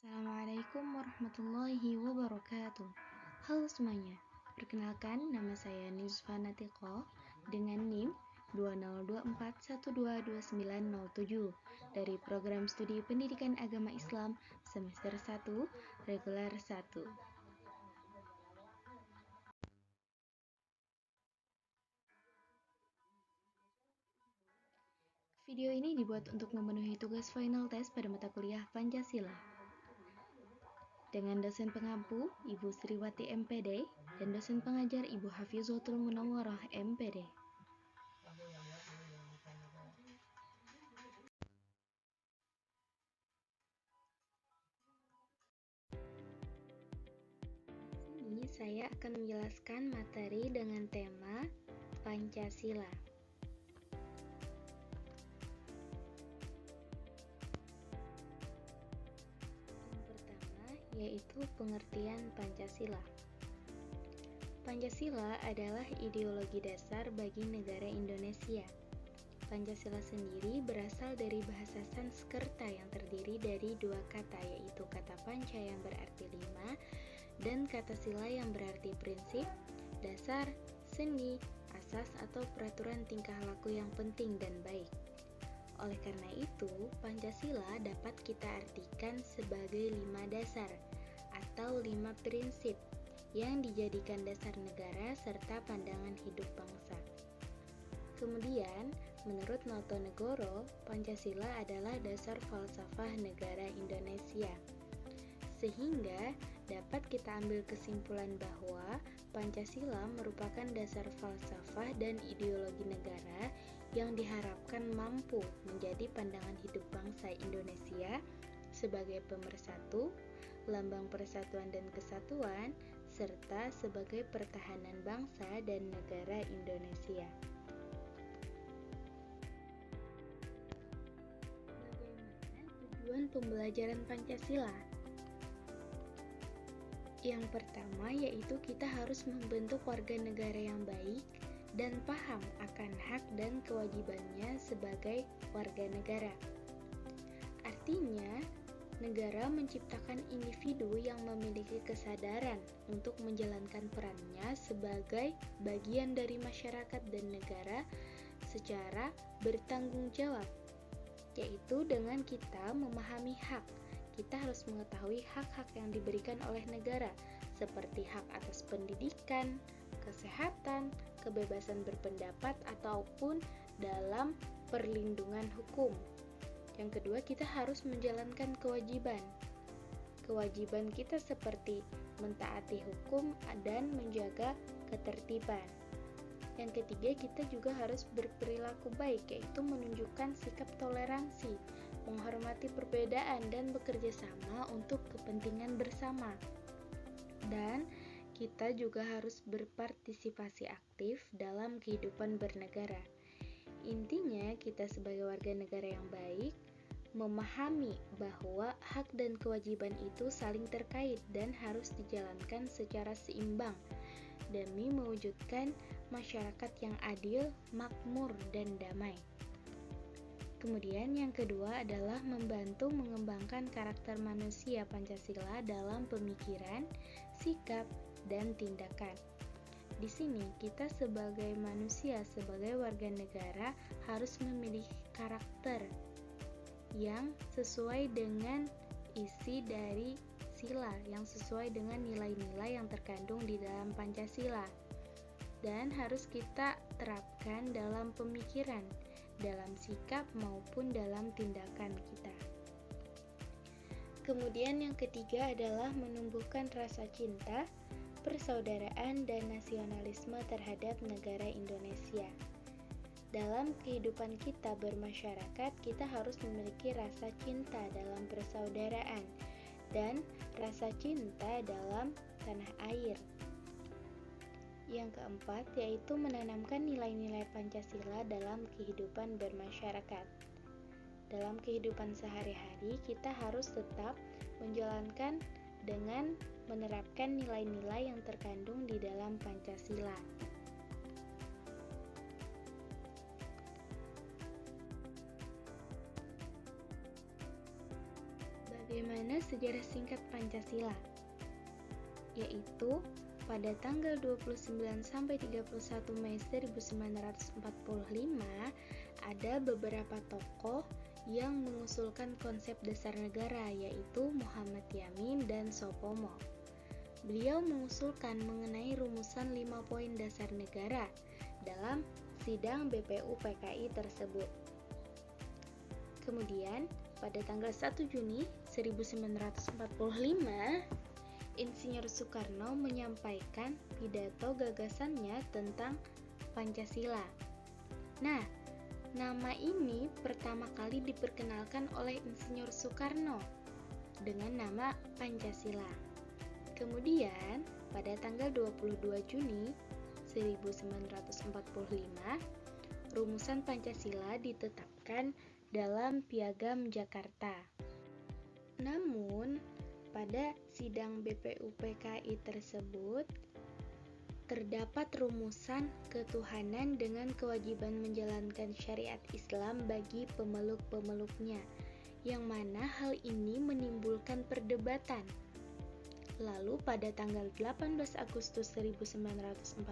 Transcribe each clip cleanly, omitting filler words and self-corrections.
Assalamualaikum warahmatullahi wabarakatuh. Halo semuanya, perkenalkan nama saya Nizfa Natiko dengan NIM 2024122907 dari Program Studi Pendidikan Agama Islam semester 1, reguler 1. Video ini dibuat untuk memenuhi tugas final test pada mata kuliah Pancasila dengan dosen pengampu Ibu Sriwati MPD dan dosen pengajar Ibu Hafizatul Munawwarah MPD. Di sini saya akan menjelaskan materi dengan tema Pancasila. Yang pertama yaitu pengertian Pancasila. Pancasila adalah ideologi dasar bagi negara Indonesia. Pancasila sendiri berasal dari bahasa Sanskerta yang terdiri dari dua kata, yaitu kata panca yang berarti 5 dan kata sila yang berarti prinsip, dasar, sendi, asas atau peraturan tingkah laku yang penting dan baik. Oleh karena itu, Pancasila dapat kita artikan sebagai 5 dasar atau 5 prinsip yang dijadikan dasar negara serta pandangan hidup bangsa. Kemudian, menurut Notonegoro, Pancasila adalah dasar falsafah negara Indonesia. Sehingga dapat kita ambil kesimpulan bahwa Pancasila merupakan dasar falsafah dan ideologi negara yang diharapkan mampu menjadi pandangan hidup bangsa Indonesia sebagai pemersatu, lambang persatuan dan kesatuan, serta sebagai pertahanan bangsa dan negara Indonesia. Bagaimana tujuan pembelajaran Pancasila? Yang pertama yaitu kita harus membentuk warga negara yang baik dan paham akan hak dan kewajibannya sebagai warga negara. Artinya, negara menciptakan individu yang memiliki kesadaran untuk menjalankan perannya sebagai bagian dari masyarakat dan negara secara bertanggung jawab, yaitu dengan kita memahami hak. Kita harus mengetahui hak-hak yang diberikan oleh negara, seperti hak atas pendidikan, kesehatan, kebebasan berpendapat, ataupun dalam perlindungan hukum. Yang kedua, kita harus menjalankan kewajiban. Kewajiban kita seperti mentaati hukum dan menjaga ketertiban. Yang ketiga, kita juga harus berperilaku baik, yaitu menunjukkan sikap toleransi, menghormati perbedaan, dan bekerja sama untuk kepentingan bersama. Dan kita juga harus berpartisipasi aktif dalam kehidupan bernegara. Intinya, kita sebagai warga negara yang baik memahami bahwa hak dan kewajiban itu saling terkait dan harus dijalankan secara seimbang demi mewujudkan masyarakat yang adil, makmur, dan damai. Kemudian yang kedua adalah membantu mengembangkan karakter manusia Pancasila dalam pemikiran, sikap, dan tindakan. Di sini kita sebagai manusia, sebagai warga negara harus memiliki karakter yang sesuai dengan isi dari sila, yang sesuai dengan nilai-nilai yang terkandung di dalam Pancasila, dan harus kita terapkan dalam pemikiran, dalam sikap maupun dalam tindakan kita. Kemudian yang ketiga adalah menumbuhkan rasa cinta, persaudaraan, dan nasionalisme terhadap negara Indonesia. Dalam kehidupan kita bermasyarakat, kita harus memiliki rasa cinta dalam persaudaraan dan rasa cinta dalam tanah air. Yang keempat yaitu menanamkan nilai-nilai Pancasila dalam kehidupan bermasyarakat. Dalam kehidupan sehari-hari, kita harus tetap menjalankan dengan menerapkan nilai-nilai yang terkandung di dalam Pancasila. bagaimana sejarah singkat Pancasila? Yaitu pada tanggal 29 sampai 31 Mei 1945 ada beberapa tokoh yang mengusulkan konsep dasar negara, yaitu Muhammad Yamin dan Soepomo. Beliau mengusulkan mengenai rumusan 5 poin dasar negara dalam sidang BPU PKI tersebut. Kemudian, pada tanggal 1 Juni 1945, Insinyur Soekarno menyampaikan pidato gagasannya tentang Pancasila. Nah, nama ini pertama kali diperkenalkan oleh Insinyur Soekarno dengan nama Pancasila. Kemudian, pada tanggal 22 Juni 1945, rumusan Pancasila ditetapkan dalam Piagam Jakarta. Namun, pada sidang BPU PKI tersebut, terdapat rumusan ketuhanan dengan kewajiban menjalankan syariat Islam bagi pemeluk-pemeluknya, yang mana hal ini menimbulkan perdebatan. Lalu pada tanggal 18 Agustus 1945,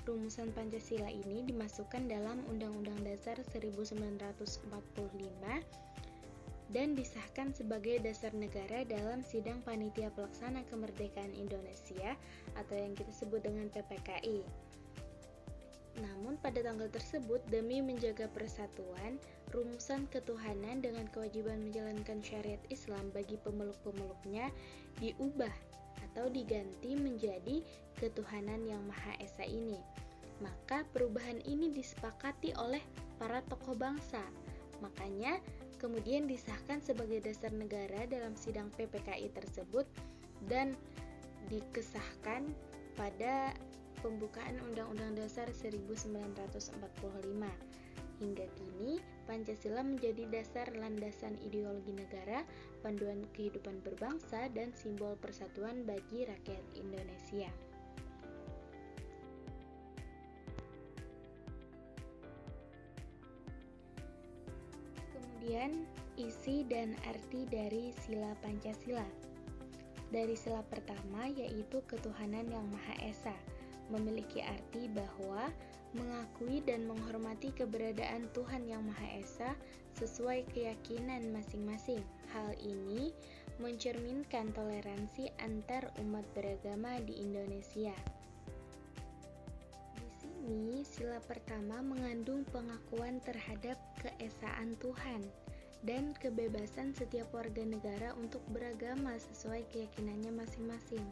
rumusan Pancasila ini dimasukkan dalam Undang-Undang Dasar 1945 dan disahkan sebagai dasar negara dalam Sidang Panitia Pelaksana Kemerdekaan Indonesia atau yang kita sebut dengan PPKI. Namun pada tanggal tersebut, demi menjaga persatuan, rumusan ketuhanan dengan kewajiban menjalankan syariat Islam bagi pemeluk-pemeluknya diubah atau diganti menjadi ketuhanan yang Maha Esa ini. Maka perubahan ini disepakati oleh para tokoh bangsa. Makanya kemudian disahkan sebagai dasar negara dalam sidang PPKI tersebut dan dikesahkan pada pembukaan Undang-Undang Dasar 1945. Hingga kini, Pancasila menjadi dasar landasan ideologi negara, panduan kehidupan berbangsa, dan simbol persatuan bagi rakyat Indonesia. Kemudian, isi dan arti dari sila Pancasila. Dari sila pertama yaitu ketuhanan yang Maha Esa, memiliki arti bahwa mengakui dan menghormati keberadaan Tuhan yang Maha Esa sesuai keyakinan masing-masing. Hal ini mencerminkan toleransi antar umat beragama di Indonesia. Di sini, sila pertama mengandung pengakuan terhadap keesaan Tuhan dan kebebasan setiap warga negara untuk beragama sesuai keyakinannya masing-masing.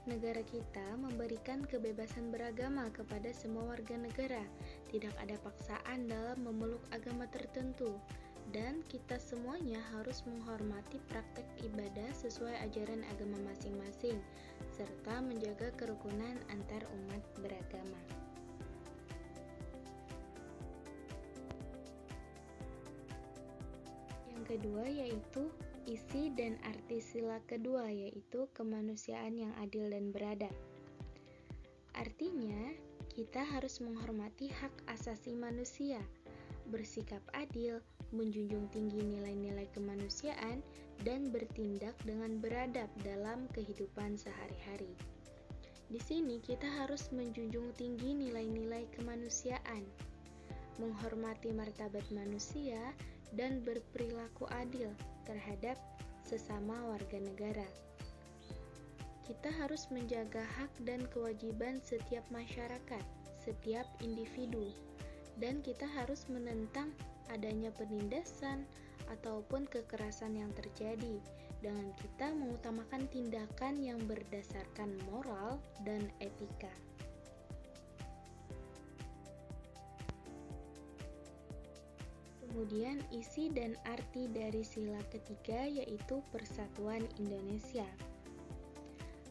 Negara kita memberikan kebebasan beragama kepada semua warga negara, tidak ada paksaan dalam memeluk agama tertentu, dan kita semuanya harus menghormati praktek ibadah sesuai ajaran agama masing-masing, serta menjaga kerukunan antar umat beragama. Yang kedua yaitu isi dan arti sila kedua, yaitu kemanusiaan yang adil dan beradab. Artinya, kita harus menghormati hak asasi manusia, bersikap adil, menjunjung tinggi nilai-nilai kemanusiaan, dan bertindak dengan beradab dalam kehidupan sehari-hari. Di sini kita harus menjunjung tinggi nilai-nilai kemanusiaan, menghormati martabat manusia, dan berperilaku adil terhadap sesama warga negara. Kita harus menjaga hak dan kewajiban setiap masyarakat, setiap individu, dan kita harus menentang adanya penindasan ataupun kekerasan yang terjadi dengan kita mengutamakan tindakan yang berdasarkan moral dan etika. Kemudian isi dan arti dari sila ketiga yaitu Persatuan Indonesia.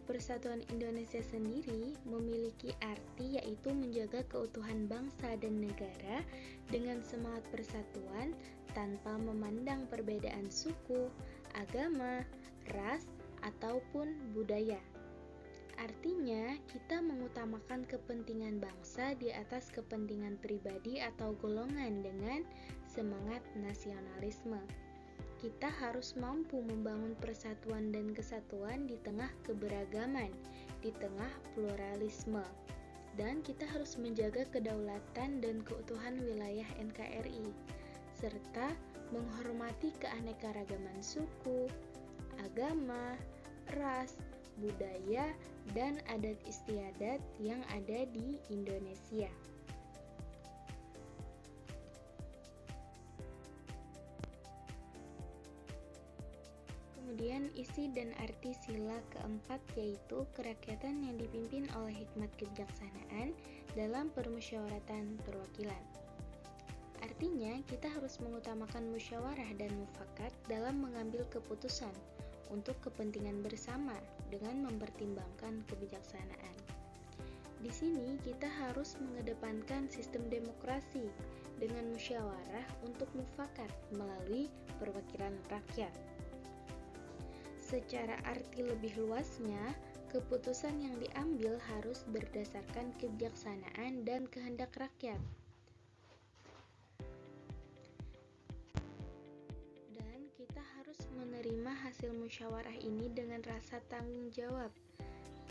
Persatuan Indonesia sendiri memiliki arti yaitu menjaga keutuhan bangsa dan negara dengan semangat persatuan tanpa memandang perbedaan suku, agama, ras, ataupun budaya. Artinya, kita mengutamakan kepentingan bangsa di atas kepentingan pribadi atau golongan dengan semangat nasionalisme. kita harus mampu membangun persatuan dan kesatuan di tengah keberagaman, di tengah pluralisme. Dan kita harus menjaga kedaulatan dan keutuhan wilayah NKRI, serta menghormati keanekaragaman suku, agama, ras, budaya, dan adat istiadat yang ada di Indonesia. Kemudian isi dan arti sila keempat yaitu kerakyatan yang dipimpin oleh hikmat kebijaksanaan dalam permusyawaratan perwakilan. Artinya, kita harus mengutamakan musyawarah dan mufakat dalam mengambil keputusan untuk kepentingan bersama dengan mempertimbangkan kebijaksanaan. Di sini kita harus mengedepankan sistem demokrasi dengan musyawarah untuk mufakat melalui perwakilan rakyat. Secara arti lebih luasnya, keputusan yang diambil harus berdasarkan kebijaksanaan dan kehendak rakyat. Dan kita harus menerima hasil musyawarah ini dengan rasa tanggung jawab,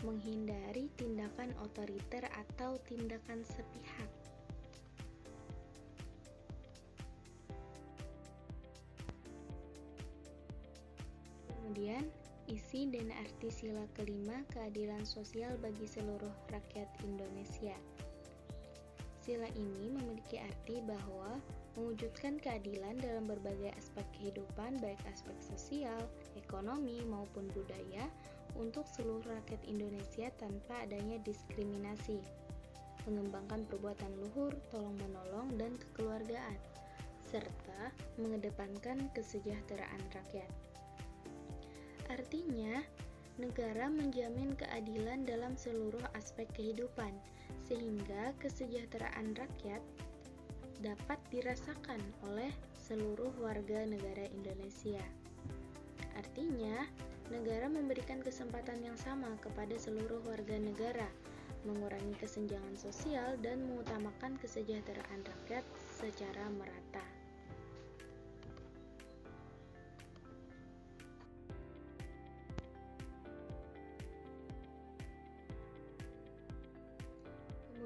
menghindari tindakan otoriter atau tindakan sepihak. Kemudian, isi dan arti sila kelima keadilan sosial bagi seluruh rakyat Indonesia. Sila ini memiliki arti bahwa mewujudkan keadilan dalam berbagai aspek kehidupan, baik aspek sosial, ekonomi, maupun budaya untuk seluruh rakyat Indonesia tanpa adanya diskriminasi, mengembangkan perbuatan luhur, tolong-menolong, dan kekeluargaan, serta mengedepankan kesejahteraan rakyat. Artinya, negara menjamin keadilan dalam seluruh aspek kehidupan, sehingga kesejahteraan rakyat dapat dirasakan oleh seluruh warga negara Indonesia. Artinya, negara memberikan kesempatan yang sama kepada seluruh warga negara, mengurangi kesenjangan sosial dan mengutamakan kesejahteraan rakyat secara merata.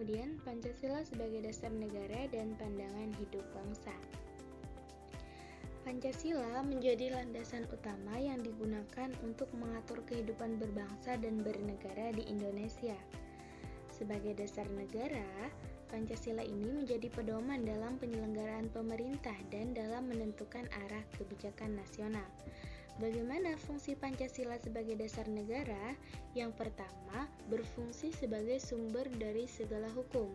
Kemudian, Pancasila sebagai dasar negara dan pandangan hidup bangsa. Pancasila menjadi landasan utama yang digunakan untuk mengatur kehidupan berbangsa dan bernegara di Indonesia. Sebagai dasar negara, Pancasila ini menjadi pedoman dalam penyelenggaraan pemerintah dan dalam menentukan arah kebijakan nasional. Bagaimana fungsi Pancasila sebagai dasar negara? Yang pertama, berfungsi sebagai sumber dari segala hukum.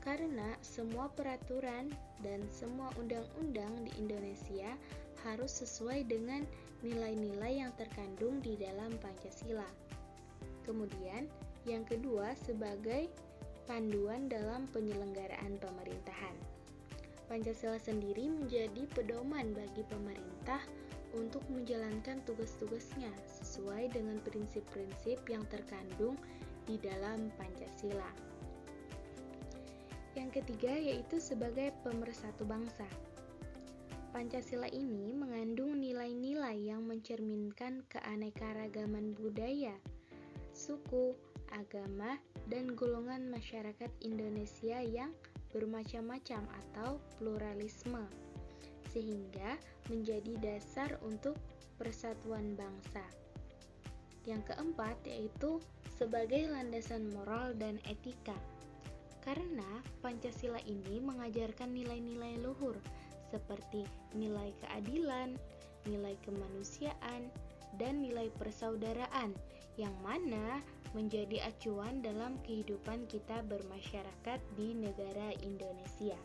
Karena semua peraturan dan semua undang-undang di Indonesia harus sesuai dengan nilai-nilai yang terkandung di dalam Pancasila. Kemudian, yang kedua, sebagai panduan dalam penyelenggaraan pemerintahan. Pancasila sendiri menjadi pedoman bagi pemerintah untuk menjalankan tugas-tugasnya sesuai dengan prinsip-prinsip yang terkandung di dalam Pancasila. Yang ketiga yaitu sebagai pemersatu bangsa. Pancasila ini mengandung nilai-nilai yang mencerminkan keanekaragaman budaya, suku, agama, dan golongan masyarakat Indonesia yang bermacam-macam atau pluralisme, sehingga menjadi dasar untuk persatuan bangsa. Yang keempat yaitu sebagai landasan moral dan etika. Karena Pancasila ini mengajarkan nilai-nilai luhur seperti nilai keadilan, nilai kemanusiaan, dan nilai persaudaraan yang mana menjadi acuan dalam kehidupan kita bermasyarakat di negara Indonesia.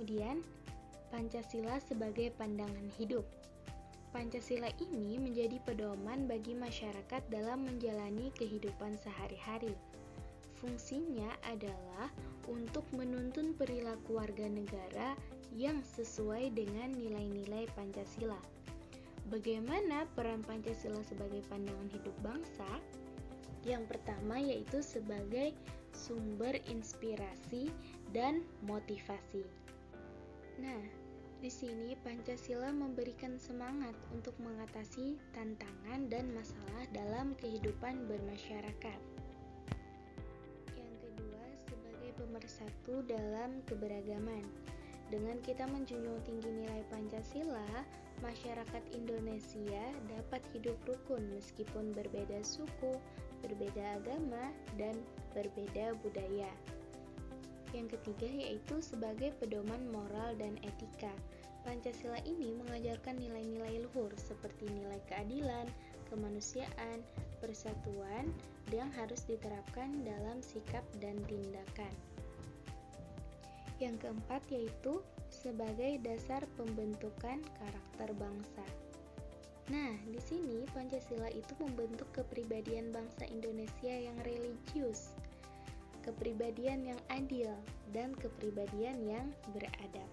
Kemudian, Pancasila sebagai pandangan hidup. Pancasila ini menjadi pedoman bagi masyarakat dalam menjalani kehidupan sehari-hari. Fungsinya adalah untuk menuntun perilaku warga negara yang sesuai dengan nilai-nilai Pancasila. Bagaimana peran Pancasila sebagai pandangan hidup bangsa? Yang pertama yaitu sebagai sumber inspirasi dan motivasi. Nah, di sini Pancasila memberikan semangat untuk mengatasi tantangan dan masalah dalam kehidupan bermasyarakat. Yang kedua, sebagai pemersatu dalam keberagaman. Dengan kita menjunjung tinggi nilai Pancasila, masyarakat Indonesia dapat hidup rukun meskipun berbeda suku, berbeda agama, dan berbeda budaya. Yang ketiga yaitu sebagai pedoman moral dan etika. Pancasila ini mengajarkan nilai-nilai luhur seperti nilai keadilan, kemanusiaan, persatuan yang harus diterapkan dalam sikap dan tindakan. Yang keempat yaitu sebagai dasar pembentukan karakter bangsa. Nah, di sini Pancasila itu membentuk kepribadian bangsa Indonesia yang religius, kepribadian yang adil, dan kepribadian yang beradab.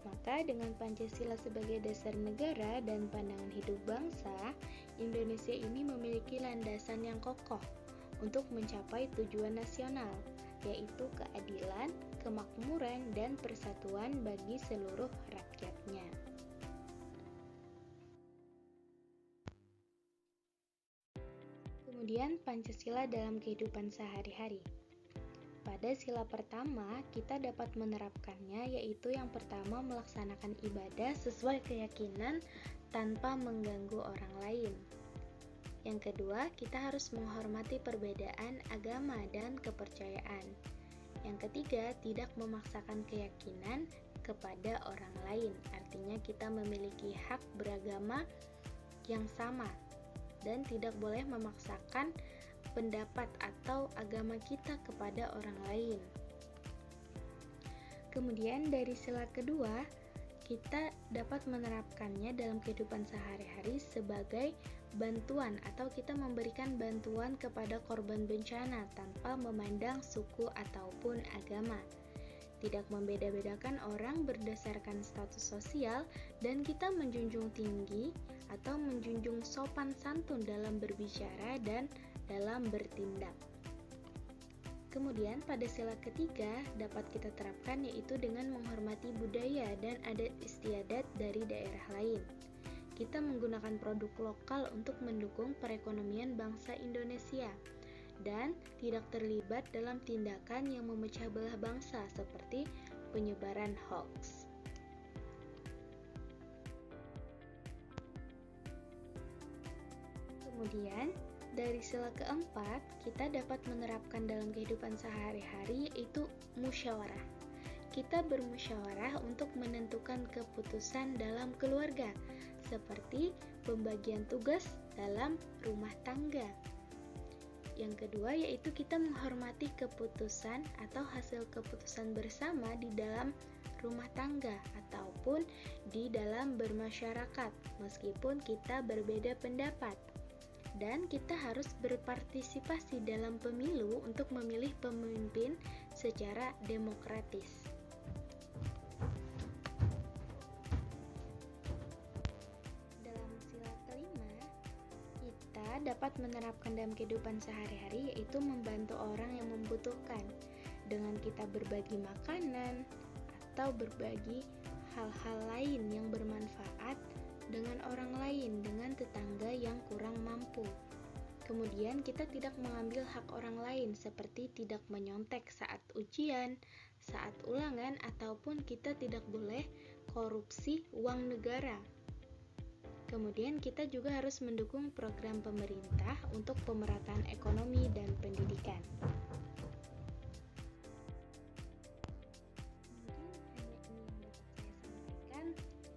Maka dengan Pancasila sebagai dasar negara dan pandangan hidup bangsa, Indonesia ini memiliki landasan yang kokoh untuk mencapai tujuan nasional, yaitu keadilan, kemakmuran, dan persatuan bagi seluruh rakyatnya. Kemudian Pancasila dalam kehidupan sehari-hari. Pada sila pertama, kita dapat menerapkannya, yaitu yang pertama melaksanakan ibadah sesuai keyakinan tanpa mengganggu orang lain. Yang kedua, kita harus menghormati perbedaan agama dan kepercayaan. Yang ketiga, tidak memaksakan keyakinan kepada orang lain. Artinya kita memiliki hak beragama yang sama dan tidak boleh memaksakan pendapat atau agama kita kepada orang lain. Kemudian dari sila kedua, kita dapat menerapkannya dalam kehidupan sehari-hari sebagai bantuan atau kita memberikan bantuan kepada korban bencana tanpa memandang suku ataupun agama. Tidak membeda-bedakan orang berdasarkan status sosial dan kita menjunjung tinggi atau menjunjung sopan santun dalam berbicara dan dalam bertindak. Kemudian pada sila ketiga dapat kita terapkan yaitu dengan menghormati budaya dan adat istiadat dari daerah lain. Kita menggunakan produk lokal untuk mendukung perekonomian bangsa Indonesia dan tidak terlibat dalam tindakan yang memecah belah bangsa seperti penyebaran hoax. Kemudian dari sila keempat, kita dapat menerapkan dalam kehidupan sehari-hari yaitu musyawarah. Kita bermusyawarah untuk menentukan keputusan dalam keluarga, seperti pembagian tugas dalam rumah tangga. Yang kedua yaitu kita menghormati keputusan atau hasil keputusan bersama di dalam rumah tangga ataupun di dalam bermasyarakat, meskipun kita berbeda pendapat. Dan kita harus berpartisipasi dalam pemilu untuk memilih pemimpin secara demokratis. Dalam sila kelima, kita dapat menerapkan dalam kehidupan sehari-hari yaitu membantu orang yang membutuhkan dengan kita berbagi makanan atau berbagi hal-hal lain yang bermanfaat dengan orang lain, dengan tetangga yang kurang mampu. Kemudian kita tidak mengambil hak orang lain seperti tidak menyontek saat ujian, saat ulangan, ataupun kita tidak boleh korupsi uang negara. Kemudian kita juga harus mendukung program pemerintah untuk pemerataan ekonomi dan pendidikan.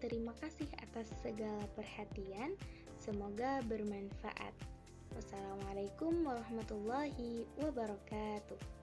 Terima kasih atas segala perhatian, semoga bermanfaat. Wassalamualaikum warahmatullahi wabarakatuh.